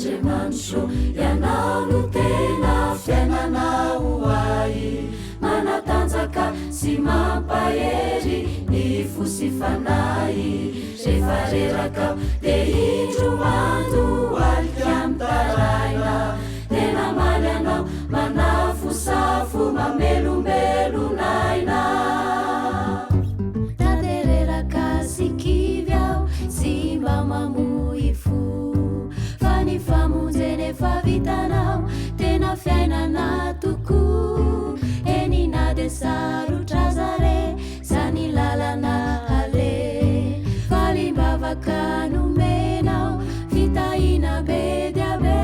andriamanitro ianao no tena fiainanao ay manatanjaka sy mampahery ny fosy fanay rehefa reraka de indromando alika amtaraina tena maly anao manafosafo mamelombelon'aina tatereraka sikivy ao sy mba mamoy fo fa ny famonjeny efa vitanao tena fiainana toko enina de sarotra zare zany lalana ale falimbavaka nomenao fitahina be diabe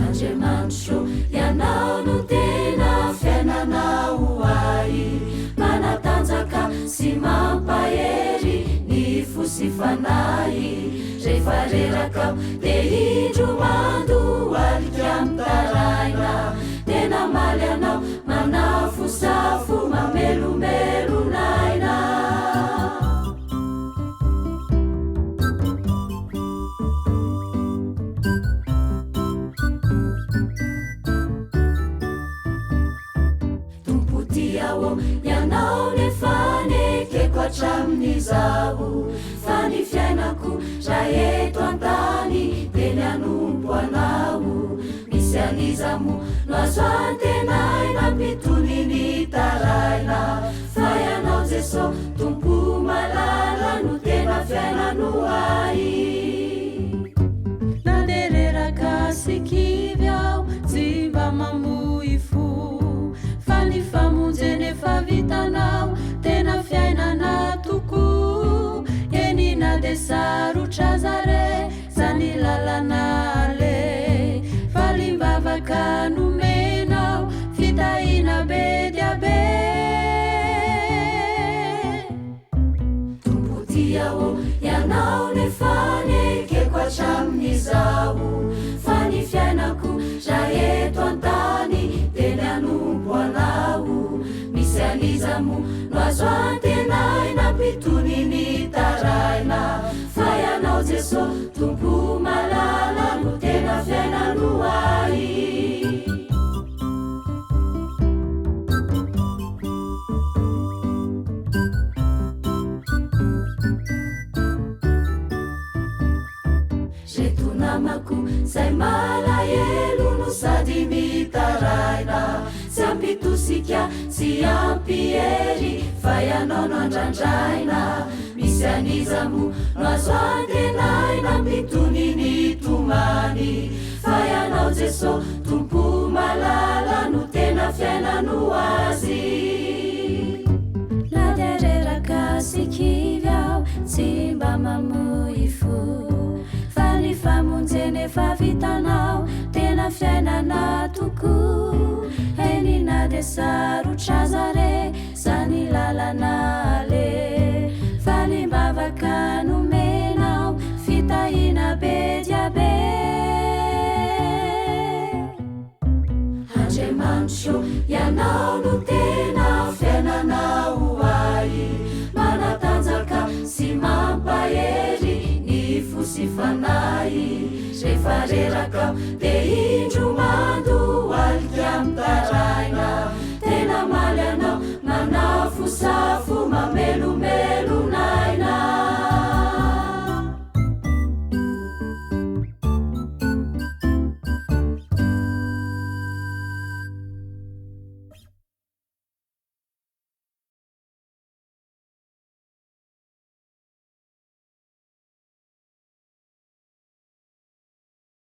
andriamanitro ianao no tena fiainanao ay manatanjaka sy mampahery ny fosy fanay rehefa reraka de indromando alika amtaraina tena maly anao manafosafo mamelombelon'aina tompotiao ianao nefanekeko atramin'izao fa ny fiainako raha eto antany de ny anompo anao misy anizamo no azo antenaina mpitoniny taraina fa ianao jeso tompo malala no tena fiainano ay nadereraka sikivy ao tsy mba mamoy fo fa ny famonjeny efa vitanao tena fiainana toko enina de sarotra zare zany lalana ale falimbavaka nomenao fitahina be diabe tompotiao ianao nefanekeko atramin'izao fa ny fiainako raha eto antany de ny anompo anao misy anizamo no azo antenaina mpitoniny taraina fa ianao jeso tompo malala no tena fiainano ay reto namako zay malahelo no sady mitaraina tsy ampitosika tsy ampihery fa ianao no andrandraina misy anizamo no azo antenaina mpitoniny tomany fa ianao jeso tompo malala no tena fiainano azy nadereraka sikivy ao tsy mba mamoy fo fa ny famonjeny efa vitanao tena fiainana toko enina de sarotra zare zany lalana ale falimbavaka nomenao fitahina be diabe andriamanitro ianao no tena fiainanao ay manatanjaka sy mampahery ny fosy fanay rehefa reraka de indromando alika amtaraina